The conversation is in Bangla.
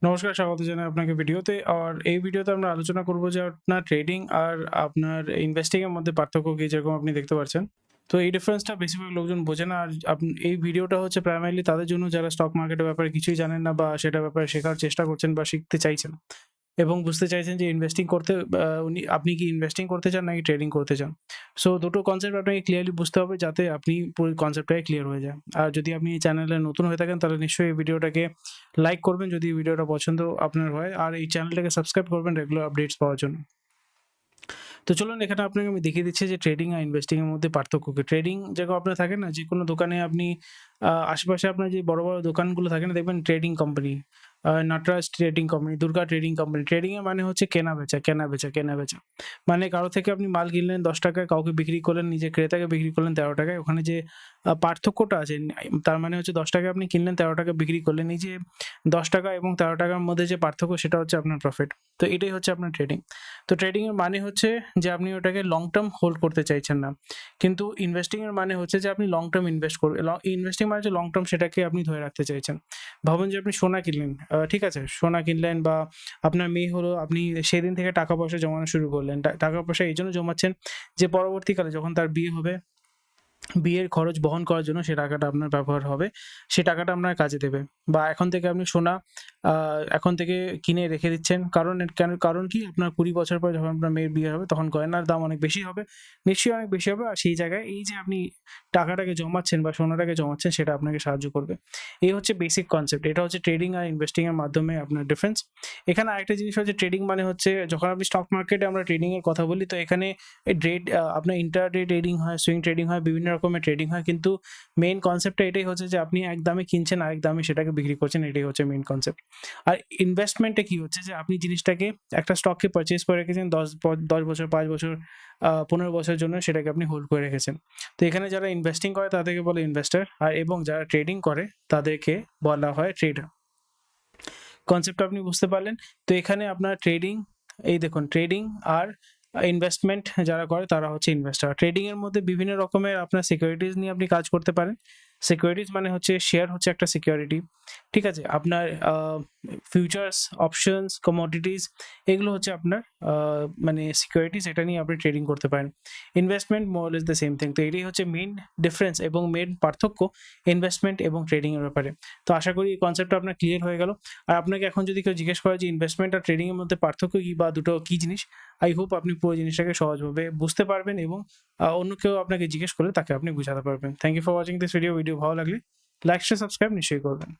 নমস্কার, স্বাগত জানাই আপনাকে ভিডিওতে। আর এই ভিডিওতে আমরা আলোচনা করব যে আপনার ট্রেডিং আর আপনার ইনভেস্টিং এর মধ্যে পার্থক্য কি? যেরকম আপনি দেখতে পাচ্ছেন। তো এই ডিফারেন্সটা বেশিরভাগ লোকজন বোঝে না। আর এই ভিডিওটা হচ্ছে প্রাইমারিলি তাদের জন্য যারা স্টক মার্কেটের ব্যাপারে কিছুই জানেন না বা সেটার ব্যাপারে শেখার চেষ্টা করছেন বা শিখতে চাইছেন এবং বুঝতে চাইছেন যে ইনভেস্টিং করতে আপনি কি ইনভেস্টিং করতে চান নাকি ট্রেডিং করতে চান। সো দুটো কনসেপ্ট আপনাকে ক্লিয়ারলি বুঝতে হবে যাতে আপনি পুরো কনসেপ্টটাই ক্লিয়ার হয়ে যায়। আর যদি আপনি এই চ্যানেলে নতুন হয়ে থাকেন তাহলে নিশ্চয়ই এই ভিডিওটাকে লাইক করবেন যদি ভিডিওটা পছন্দ আপনার হয়। আর এই চ্যানেলটাকে সাবস্ক্রাইব করবেন রেগুলার আপডেটস পাওয়ার জন্য। তো চলুন এখানে আপনাকে আমি দেখিয়ে দিচ্ছি যে ট্রেডিং আর ইনভেস্টিং এর মধ্যে পার্থক্য কি। ট্রেডিং যেরকম আপনার থাকে না যেকোনো দোকানে আপনি আশেপাশে আপনার যে বড়, বড় দোকানগুলো থাকে না দেখবেন trading company, Natraj trading company, Durga trading company. Trading এর মানে হচ্ছে কেনা-বেচা, কেনা-বেচা, কেনা-বেচা। মানে কারো থেকে আপনি মাল কিনলেন ৳১০ কাউকে বিক্রি করলেন, নিজে ক্রেতাকে বিক্রি করলেন ৳১৩ ওখানে যে পার্থক্যটা আছে তার মানে হচ্ছে ৳১০ আপনি কিনলেন ৳১৩ বিক্রি করলেন। এই যে ৳১০ এবং ৳১৩ র মধ্যে যে পার্থক্য সেটা হচ্ছে আপনার প্রফিট। তো এটাই হচ্ছে আপনার ট্রেডিং। তো ট্রেডিং এর মানে হচ্ছে যে আপনি ওটাকে লং টার্ম হোল্ড করতে চাইছেন না। কিন্তু ইনভেস্টিং এর মানে হচ্ছে যে আপনি লং টার্ম ইনভেস্ট করবেন। ইনভেস্টিং মানে হচ্ছে লং টার্ম সেটাকে আপনি ধরে রাখতে চাইছেন। ভাবুন যে আপনি সোনা কিনলেন, ঠিক আছে? সোনা কিনলেন বা আপনার মেয়ে হলো, আপনি সেদিন থেকে টাকা পয়সা জমানো শুরু করলেন। টাকা পয়সা এইজন্য জমাচ্ছেন যে পরবর্তীকালে যখন তার বিয়ে হবে, বিয়ের খরচ বহন করার জন্য সে টাকাটা আপনার ব্যবহার হবে। সে টাকাটা আপনার কাজে দেবে। বা এখন থেকে আপনি সোনা আ এখন থেকে কিনে রেখে দিচ্ছেন। কারণ কি? আপনার ২০ বছর পরে যখন আপনার মেয়ের বিয়ে হবে তখন গয়নার দাম অনেক বেশি হবে। নিশ্চয়ই অনেক বেশি হবে। আর সেই জায়গায় এই যে আপনি টাকাটাকে জমাচ্ছেন বা সোনাটাকে জমাচ্ছেন সেটা আপনাকে সাহায্য করবে। এই হচ্ছে বেসিক কনসেপ্ট। এটা হচ্ছে ট্রেডিং আর ইনভেস্টিং এর মাধ্যমে আপনার ডিফারেন্স। এখানে আরেকটা জিনিস হচ্ছে ট্রেডিং মানে হচ্ছে যখন আপনি স্টক মার্কেটে আমরা ট্রেডিং এর কথা বলি তো এখানে আপনার ইন্টারডে ট্রেডিং হয়, সুইং ট্রেডিং হয়, বিভিন্ন রকমের ট্রেডিং হয়। কিন্তু মেইন কনসেপ্টটা এটাই হচ্ছে যে আপনি এক দামে কিনছেন, আরেক দামে সেটাকে বিক্রি করছেন। এটাই হচ্ছে মেইন কনসেপ্ট। আর ইনভেস্টমেন্টে কি হচ্ছে যে আপনি জিনিসটাকে একটা স্টককে পারচেজ করে রেখেছেন ১০ বছর, ৫ বছর, ১৫ বছরের জন্য সেটাকে আপনি হোল্ড করে রেখেছেন। তো এখানে যারা ইনভেস্টিং করে তাদেরকে বলে ইনভেস্টর এবং যারা ট্রেডিং করে তাদেরকে বলা হয় ট্রেডার। কনসেপ্টটা আপনি বুঝতে পারলেন? তো এখানে আপনার ট্রেডিং, এই দেখুন ট্রেডিং আর ইনভেস্টমেন্ট যারা করে তারা হচ্ছে ইনভেস্টর। ট্রেডিং এর মধ্যে বিভিন্ন রকমের আপনার সিকিউরিটিজ নিয়ে আপনি কাজ করতে পারেন। সিকিউরিটিজ মানে হচ্ছে শেয়ার হচ্ছে একটা সিকিউরিটি। ঠিক আছে? আপনার ফিউচার্স, অপশনস, কমোডিটিজ এগুলো হচ্ছে আপনার মানে সিকিউরিটিজ, এটা নিয়ে আপনি ট্রেডিং করতে পারেন। Investment more or less the same thing. তো এটাই হচ্ছে মেইন ডিফারেন্স এবং মেইন পার্থক্য ইনভেস্টমেন্ট এবং ট্রেডিং এর ব্যাপারে। তো আশা করি এই কনসেপ্টটা আপনার ক্লিয়ার হয়ে গেল। আর আপনাকে এখন যদি কেউ জিজ্ঞেস করে যে ইনভেস্টমেন্ট আর ট্রেডিং এর মধ্যে পার্থক্য কি বা দুটো কি জিনিস? আই হোপ আপনি পুরো জিনিসটাকে সহজভাবে বুঝতে পারবেন এবং অন্য কেউ আপনাকে জিজ্ঞেস করলে তাকে আপনি বুঝাতে পারবেন। Thank you for watching this video. Video ভালো লাগলে লাইক, শেয়ার, সাবস্ক্রাইব নিশ্চয়ই করবেন।